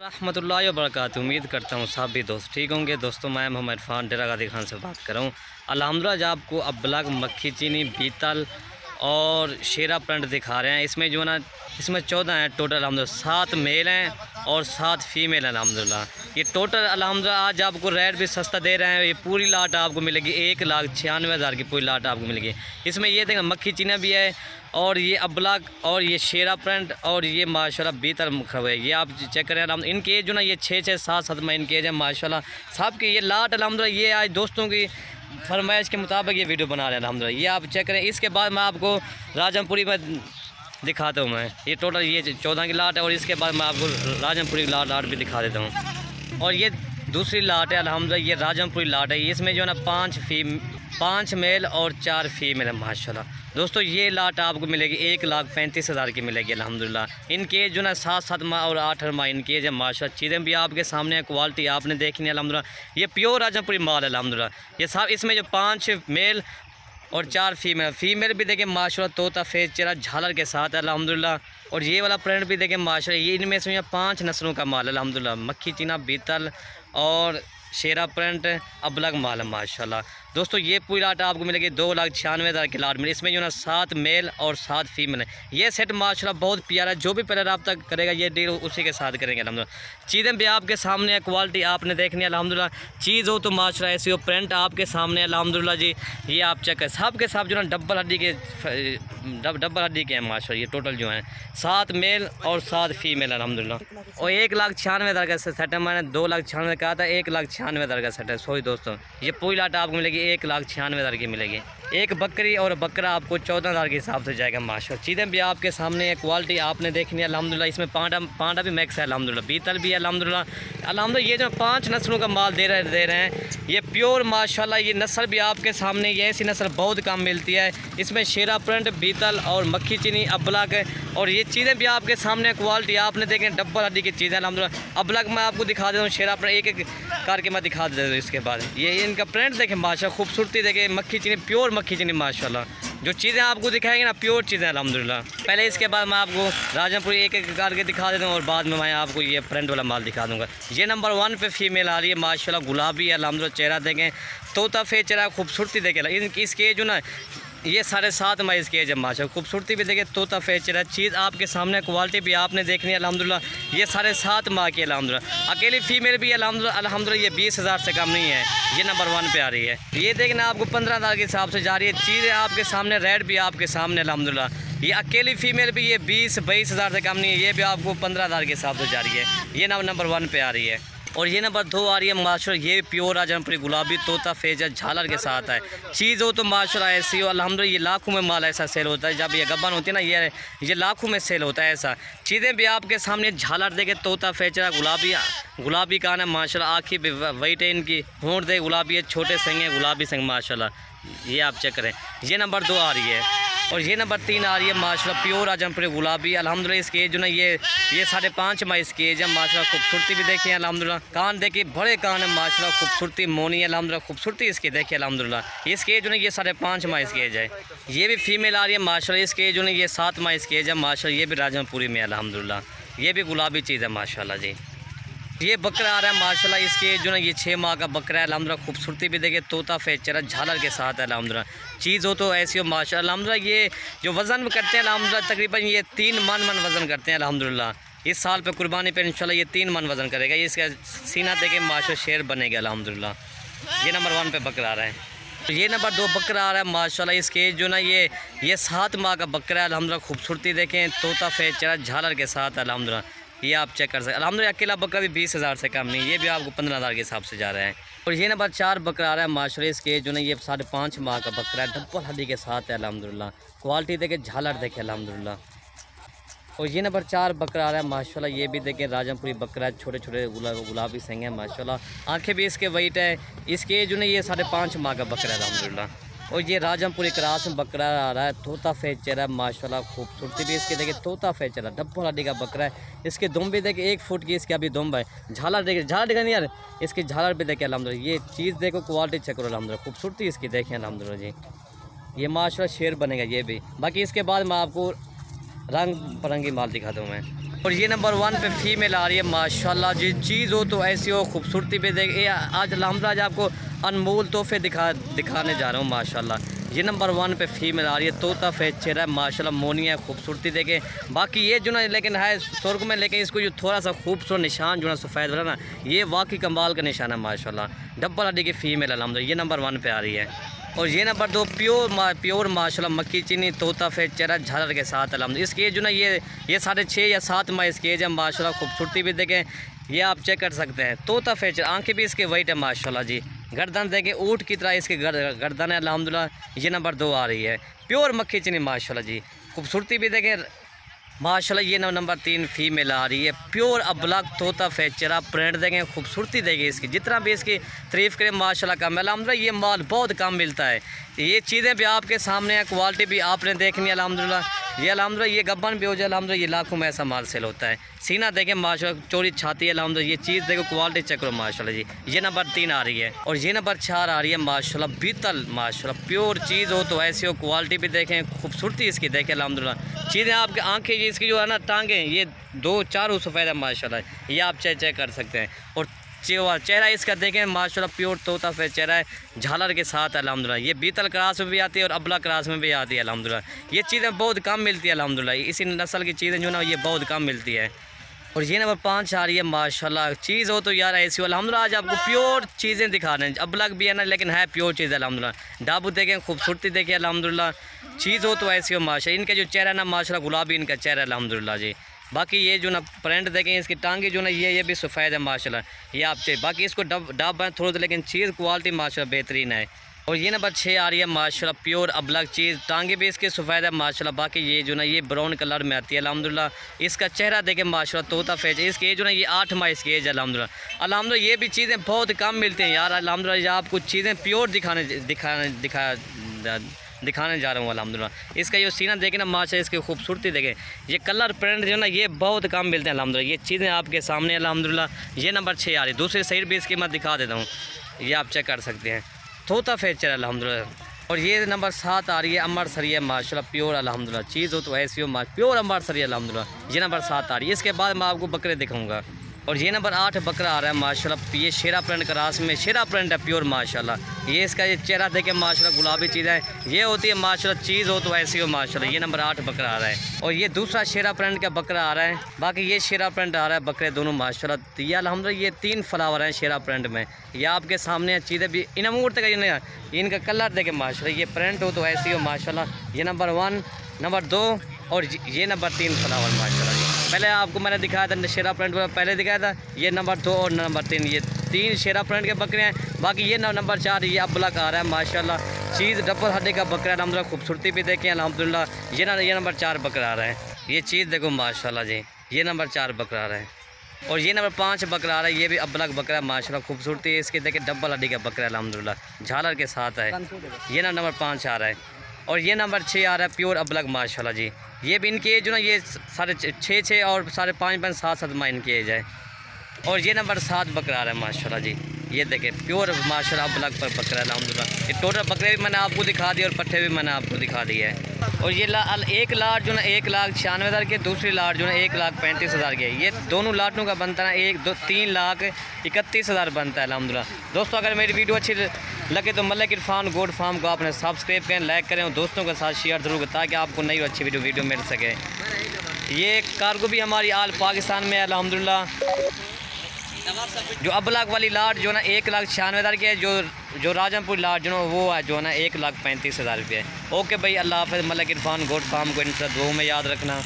रहमतुल्लाहि व बरकातुहू। उम्मीद करता हूँ सब भी दोस्त ठीक होंगे। दोस्तों मैं मोहम्मद इरफान डेरा गाजी खान से बात कर रहा हूँ। अल्हम्दुलिल्लाह जो आपको अब्लग, मक्खी चीनी, बीतल और शेरा प्रिंट दिखा रहे हैं। इसमें जो है ना, इसमें 14 हैं टोटल अल्हम्दुलिल्लाह, 7 मेल हैं और 7 फीमेल हैं अल्हम्दुलिल्लाह। ये टोटल अल्हम्दुलिल्लाह आज आपको रेट भी सस्ता दे रहे हैं। ये पूरी लाट आपको मिलेगी 1,96,000 की पूरी लाट आपको मिलेगी। इसमें ये देखें मक्खी चीना भी है और ये अब्लग और ये शेरा प्रिंट और ये माशाल्लाह बीतल मुखब है। ये आप चेक करें अल्हम्दुलिल्लाह, इनकी एज जो ना ये 6-6, 7-7 महीने की एज है माशाल्लाह सबकी। ये लाट अल्हम्दुलिल्लाह ये आज दोस्तों की फरमाइश के मुताबिक ये वीडियो बना रहे हैं अल्हम्दुलिल्लाह। ये आप चेक करें। इसके बाद मैं आपको राजमपुरी में दिखाता हूँ। मैं ये टोटल ये 14 की लाट है और इसके बाद मैं आपको राजमपुरी की लाट भी दिखा देता हूँ। और ये दूसरी लाट है अल्हम्दुलिल्लाह, ये राजमपुरी लाट है। इसमें जो है ना 5 मेल और 4 फीमेल है माशाल्लाह। दोस्तों ये लाट आपको मिलेगी 1,35,000 की मिलेगी अल्हम्दुलिल्लाह। इनकी एज जो ना 7-7 माह और 8 माह इनकी एज है माशाल्लाह। चीज़ें भी आपके सामने है, क्वालिटी आपने देखनी है अल्हम्दुलिल्लाह। ये प्योर राजमपुरी माल है अल्हम्दुलिल्लाह। ये सब इसमें जो 5 मेल और 4 फीमेल भी देखें माशाल्लाह, तोता फेस चेहरा झालर के साथ है अल्हम्दुलिल्लाह। और ये वाला प्रिंट भी देखें माशाल्लाह। ये इनमें से 5 नस्लों का माल है अल्हम्दुलिल्लाह। मक्खी चीना, बीतल और शेरा प्रिंट अब्लग माल है माशाल्लाह। दोस्तों ये पूरी लाट आपको मिलेगी 2,96,000 की लाट में। इसमें जो ना 7 मेल और 7 फीमेल है। ये सेट माशाल्लाह बहुत प्यारा है। जो भी पहले रब्ता करेगा ये डील उसी के साथ करेंगे अल्हम्दुलिल्लाह। चीज़ें भी आपके सामने है, क्वालिटी आपने देखनी है अल्हम्दुलिल्लाह। चीज़ हो तो माशाल्लाह ऐसी हो, प्रिंट आपके सामने है अल्हम्दुलिल्लाह जी। ये आप चेक करें, सब के सब जो ना डबल हड्डी के हैं माशाल्लाह। ये टोटल जो हैं 7 मेल और 7 फीमेल अल्हम्दुलिल्लाह। और 1,96,000 का सेट है। मैंने 2,96,000 कहा था, 1,96,000 का सेट है। सॉरी दोस्तों, ये पूरी लाट आपको मिलेगी 1,96,000 की मिलेगी। एक बकरी और बकरा आपको 14,000 के हिसाब से जाएगा माशाल्लाह। चीज़ें भी आपके सामने है, क्वालिटी आपने देखनी है अल्हम्दुलिल्लाह। इसमें पांडा भी मैक्स है अल्हम्दुलिल्लाह, बीतल भी है अल्हम्दुलिल्लाह। ये जो 5 नस्लों का माल दे रहे हैं ये प्योर माशाल्लाह। ये नस्ल भी आपके सामने, ये ऐसी नस्ल बहुत कम मिलती है। इसमें शेरा प्रिंट, बीतल और मक्खी चीनी, अब्लग और ये चीज़ें भी आपके सामने, क्वालिटी आपने देखें डबल हड्डी की चीज़ें अल्हम्दुलिल्लाह। अब्लग मैं आपको दिखा देता हूँ, शेरा प्रिंट एक करके मैं दिखा देता हूँ। इसके बाद ये इनका प्रिंट देखें माशाल्लाह, खूबसूरती देखें। मक्खी चीनी, प्योर मक्खी चीनी माशाल्लाह। जो चीज़ें आपको दिखाएंगे ना प्योर चीज़ें अल्हम्दुलिल्लाह। पहले इसके बाद मैं आपको राजमपुरी एक करके दिखा देता हूँ और बाद में मैं आपको ये प्रिंट वाला माल दिखा दूँगा। ये नंबर 1 पे फीमेल आ रही है माशाल्लाह, गुलाबी है अल्हम्दुलिल्लाह। चेहरा देखें, तोता फेस चेहरा, खूबसूरती देखें। इसके जो ना ये 7.5 माह इसकी एज है माशाल्लाह। खूबसूरती भी देखें, तोता फेस चेहरा। चीज़ आपके सामने, क्वालिटी भी आपने देखनी है अल्हम्दुलिल्लाह। ये 7.5 माह की अल्हम्दुलिल्लाह। अकेली फीमेल भी अल्हम्दुलिल्लाह ये 20,000 से कम नहीं है। ये नंबर 1 पे आ रही है। ये देखना आपको 15,000 के हिसाब से जा रही है। चीज़ें आपके सामने, रेट भी आपके सामने अल्हम्दुलिल्लाह। ये अकेली फीमेल भी ये 20-22,000 से कम नहीं है। ये भी आपको 15,000 के हिसाब से जा रही है। ये नंबर 1 पे आ रही है। और ये नंबर 2 आ रही है माशाल्लाह। ये प्योर राजमपुरी गुलाबी, तोता फेज झालर के साथ है। चीज़ हो तो माशाल्लाह ऐसी हो अल्हम्दुलिल्लाह। ये लाखों में माल ऐसा सेल होता है। जब ये गब्बन होती है ना, ये लाखों में सेल होता है ऐसा। चीज़ें भी आपके सामने, झालर देखे, तोता फेचरा, गुलाबी कान है माशाल्लाह। आँखें भी वाइट है इनकी, होंठ दे गुलाबी है, छोटे संग है, गुलाबी संग माशाल्लाह। ये आप चेक करें। ये नंबर 2 आ रही है। और ये नंबर 3 आ रही है माशाल्लाह, प्योर राजमपुरी गुलाबी अल्हम्दुलिल्लाह। इसकी एज जो ना ये 5.5 माह इसकी एज है माशाल्लाह। खूबसूरती भी देखिए अल्हम्दुलिल्लाह। कान देखिए, बड़े कान है माशाल्लाह। खूबसूरती मोनी है अल्हम्दुलिल्लाह। खूबसूरती इसकी देखिए अल्हम्दुलिल्लाह। इसकी एज जो ना ये 5.5 माह इसकी एज है। ये भी फीमेल आ रही है माशाल्लाह। इसकी एज जो ना ये 7 माह इसकी एज है माशाल्लाह। ये भी राजमपुरी में अल्हम्दुलिल्लाह। ये भी गुलाबी चीज़ है माशाल्लाह जी। ये बकरा आ रहा है माशाल्लाह। इसके जो ना ये 6 माह का बकरा है अल्हम्दुलिल्लाह। खूबसूरती भी देखिए, तोता फेस चेहरा, झालर के साथ है अल्हम्दुलिल्लाह। चीज़ हो तो ऐसी हो माशाल्लाह अल्हम्दुलिल्लाह। ये जो वज़न करते हैं अल्हम्दुलिल्लाह, तकरीबन ये 3 मन वज़न करते हैं अल्हम्दुलिल्लाह। इस साल पे कुर्बानी पे इंशाल्लाह ये 3 मन वज़न करेगा। इसका सीना देखे माशाल्लाह, शेर बनेगा अल्हम्दुलिल्लाह। ये नंबर 1 पे बकरा आ रहा है। तो ये नंबर 2 बकरा आ रहा है माशाल्लाह। इसके जो ना ये 7 माह का बकरा है अल्हम्दुलिल्लाह। खूबसूरती देखें, तोता फेस चेहरा, झालर के साथ अल्हम्दुलिल्लाह। ये आप चेक कर सकते हैं अल्हम्दुलिल्लाह। अकेला बकरा भी 20,000 से कम नहीं, ये भी आपको 15,000 के हिसाब से जा रहा है। और ये नंबर 4 बकरा आ रहा है माशाल्लाह। इसके जो ना ये 5.5 माह का बकरा है, डबल हड्डी के साथ है अल्हम्दुलिल्लाह। क्वालिटी देखे, झालर देखे अल्हम्दुलिल्लाह। और ये नंबर 4 बकरा आ रहा है माशाल्लाह। ये भी देखें राजमपुरी बकरा है, छोटे छोटे गुलाबी संग है माशाल्लाह। आँखें भी इसके वाइट है। इसके जो ना ये 5.5 माह का बकरा है अल्हम्दुलिल्लाह। और ये राजमपुरी क्रास में बकरा आ रहा है, तोता फेस चेहरा माशाल्लाह। खूबसूरती भी इसके देखे, तोता फेस चेहरा, डब्बल हड्डी का बकरा है। इसके दुम भी देखे 1 फुट की इसकी अभी दुम है। झालर देखा नहीं यार, इसकी झालर भी देखे अल्हम्दुलिल्लाह। ये चीज़ देखो, क्वालिटी चेक करो अल्हम्दुलिल्लाह। खूबसूरती इसकी देखें अल्हम्दुलिल्लाह जी। ये माशाल्लाह शेर बनेगा ये भी। बाकी इसके बाद मैं आपको रंग बिरंगी माल दिखाता हूँ मैं। और ये नंबर 1 पे फीमेल आ रही है माशाल्लाह जी। चीज़ हो तो ऐसी हो, खूबसूरती पे देख। ये आज अलहमदुलिल्लाह आपको अनमोल तोहफे दिखाने जा रहा हूँ माशाल्लाह। ये नंबर 1 पे फीमेल आ रही है, तोता फेस चेहरा है माशाल्लाह, मोनी है, खूबसूरती देखें। बाकी ये जो ना लेकिन है सुर्ख में, लेकिन इसको जो थोड़ा सा खूबसूरत निशान जो ना सफ़ेद वाला ना, ये वाकई कमाल का निशान है माशाल्लाह। डबल हड्डी की फ़ीमेल अलहमदुलिल्लाह, ये नंबर 1 पे आ रही है। और ये नंबर 2 प्योर माशाल्लाह मक्खी चीनी तोता फेस चेहरा झालर के साथ अलहमदुलिल्लाह। इसकी एज जो ना ये 6.5 या 7 माह इसकी एज है माशाल्लाह। खूबसूरती भी देखें, ये आप चेक कर सकते हैं। तोता फेस आंखें भी इसके वाइट है माशाल्लाह जी। गर्दन देखें ऊँट की तरह इसकी गर्दन है अल्हम्दुलिल्लाह। ये नंबर 2 आ रही है, प्योर मक्खी चीनी माशाल्लाह जी। खूबसूरती भी देखें माशाल्लाह। ये नंबर 3 फीमेल आ रही है, प्योर अबलग तोता फेचरा। प्रिंट देखें, खूबसूरती देखें इसकी। जितना भी इसकी तारीफ़ करें माशाल्लाह कम है अल्हम्दुलिल्लाह। ये माल बहुत कम मिलता है, ये चीज़ें भी आपके सामने हैं, क्वालिटी भी आपने देखनी है अल्हम्दुलिल्लाह। ये अल्हम्दुलिल्लाह ये गब्बन भी हो जाए अल्हम्दुलिल्लाह, ये लाखों में ऐसा माल सेल होता है। सीना देखें माशाल्लाह, चोरी छाती है अल्हम्दुलिल्लाह। ये चीज़ देखो, क्वालिटी चेक करो माशाल्लाह जी। ये नंबर 3 आ रही है। और ये नंबर 4 आ रही है माशाल्लाह, बीतल माशाल्लाह। प्योर चीज़ हो तो ऐसी हो, क्वालिटी भी देखें, खूबसूरती इसकी देखें अल्हम्दुलिल्लाह। चीज़ें आपकी आँखें ये इसकी जो है ना टांगें, ये 2-4 सफ़ेद है माशाल्लाह, ये आप चेक कर सकते हैं। और चेहरा इसका देखें माशाल्लाह, प्योर तोता फेस चेहरा है झालर के साथ अल्हम्दुलिल्लाह। ये बीतल क्रास में भी आती है और अबला क्रास में भी आती है अल्हम्दुलिल्लाह। ये चीज़ें बहुत कम मिलती है अल्हम्दुलिल्लाह, इसी नस्ल की चीज़ें जो ना ये बहुत कम मिलती है। और ये नंबर 5 आ रही है माशाल्लाह। चीज़ हो तो यार ऐसी हो अल्हम्दुलिल्लाह। आज आपको प्योर चीज़ें दिखा रहे हैं, अबलग भी है ना लेकिन है प्योर चीज़ अल्हम्दुलिल्लाह। डाबू देखें, खूबसूरती देखें अल्हम्दुलिल्लाह। चीज़ हो तो ऐसी हो माशाल्लाह। इनका जो चेहरा ना माशाल्लाह गुलाबी इनका चेहरा अल्हम्दुलिल्लाह जी। बाकी ये जो ना प्रिंट देखें इसकी टांगी जो ना ये भी सफ़ेद है माशाल्लाह, ये आप चाहिए। बाकी इसको डब है थोड़ा, लेकिन चीज़ क्वालिटी माशाल्लाह बेहतरीन है। और ये नंबर 6 आ रही है माशाल्लाह, प्योर अबलग चीज़। टांगे भी इसके सफ़ेद है माशाल्लाह। बाकी ये जो ना ये ब्राउन कलर में आती है अल्हम्दुलिल्लाह। इसका चेहरा देखें माशाल्लाह, तोता फेस। इसकी एज जो ना ये 8 माह इसकी एज है अल्हम्दुलिल्लाह। ये भी चीज़ें बहुत कम मिलती हैं यार अल्हम्दुलिल्लाह। आपको चीज़ें प्योर दिखाने जा रहा हूँ अल्हम्दुलिल्लाह। इसका जो सीना देखें ना माशाल्लाह, इसकी खूबसूरती देखें। ये कलर प्रिंट जो ना ये बहुत कम मिलते हैं अल्हम्दुलिल्लाह। ये चीज़ें आपके सामने अल्हम्दुलिल्लाह। ये नंबर 6 आ रही है। दूसरी साइड भी इसकी मैं दिखा देता हूँ, ये आप चेक कर सकते हैं। तोता फेचर अल्हम्दुलिल्लाह। और ये नंबर 7 आ रही है, अमृतसरी है माशाल्लाह, प्योर अल्हम्दुलिल्लाह। चीज़ हो तो ऐसी हो प्योर अमृतसरी अल्हम्दुलिल्लाह। ये नंबर 7 आ रही है। इसके बाद मैं आपको बकरे दिखाऊंगा। और ये नंबर 8 बकरा आ रहा है माशाल्लाह। ये शेरा प्रिंट क्रास में, शेरा प्रिंट है प्योर माशाल्लाह। ये इसका ये चेहरा देखे माशाल्लाह, गुलाबी चीज़ है, ये होती है माशाल्लाह। चीज़ हो तो ऐसी हो माशाल्लाह। ये नंबर 8 बकरा आ रहा है। और ये दूसरा शेरा प्रिंट का बकरा आ रहा है। बाकी ये शेरा प्रिंट आ रहा है, बकरे दोनों माशाल्लाह। ये अल्हम्दुलिल्लाह ये 3 फ्लावर हैं शेरा प्रिंट में, ये आपके सामने चीज़ें भी इन मुहूर्त का इनका कलर देखे माशाल्लाह। ये प्रिंट हो तो ऐसी हो माशाल्लाह। ये नंबर 1, नंबर 2 और ये नंबर 3 फ्लावर माशाल्लाह जी। पहले आपको मैंने दिखाया था शेरा प्रिंट वाला, पहले दिखाया था। ये नंबर 2 और नंबर 3, ये 3 शेरा प्रिंट के बकरे हैं। बाकी ये नंबर 4 ये अबलग आ रहा है माशाल्लाह। चीज़ डबल हड्डी का बकरा है अल्हम्दुलिल्लाह। खूबसूरती भी देखें अल्हम्दुलिल्लाह। ये नंबर 4 बकरा आ रहा है। ये चीज़ देखो माशाल्लाह जी, ये नंबर 4 बकरा आ रहा है। और ये नंबर 5 बकरा आ रहा है, ये भी अबलग बकरा है माशाल्लाह। खूबसूरती है इसकी देखें, डबल हड्डी का बकरा है अल्हम्दुलिल्लाह, झालर के साथ है। ये नंबर 5 आ रहा है। और ये नंबर 6 आ रहा है, प्योर अबलग माशाल्लाह जी। ये भी इनकी एज जो ना ये 6.5 और 5.5 7 माह इनकी एज है। और ये नंबर 7 बकरा आ रहा है माशाल्लाह जी। ये देखें प्योर माशाल्लाह अबलग पर बकरा अल्हम्दुलिल्लाह। ये टोटल बकरे भी मैंने आपको दिखा दिए और पट्ठे भी मैंने आपको दिखा दिए हैं। और ये एक लाट जो ना 1,96,000 के, दूसरी लाट जो ना 1,35,000 के। ये दोनों लाटों का बनता है 3,31,000 बनता है अल्हम्दुलिल्लाह। दोस्तों अगर मेरी वीडियो अच्छी लगे तो मलिक इरफान गोट फार्म को आपने सब्सक्राइब करें, लाइक करें और दोस्तों के साथ शेयर जरूर करें ताकि आपको नई और अच्छी वीडियो मिल सके। ये कार्गो भी हमारी आल पाकिस्तान में अल्हम्दुलिल्लाह। जो अबलग वाली लाट जो ना 1,96,000 की है, जो राजमपुर लाट जो ना वो है जो ना 1,35,000 रुपये है। ओके भाई, अल्लाह हाफ़िज़। मलिक इरफान गोट फार्म को इन सब दुआओं में याद रखना।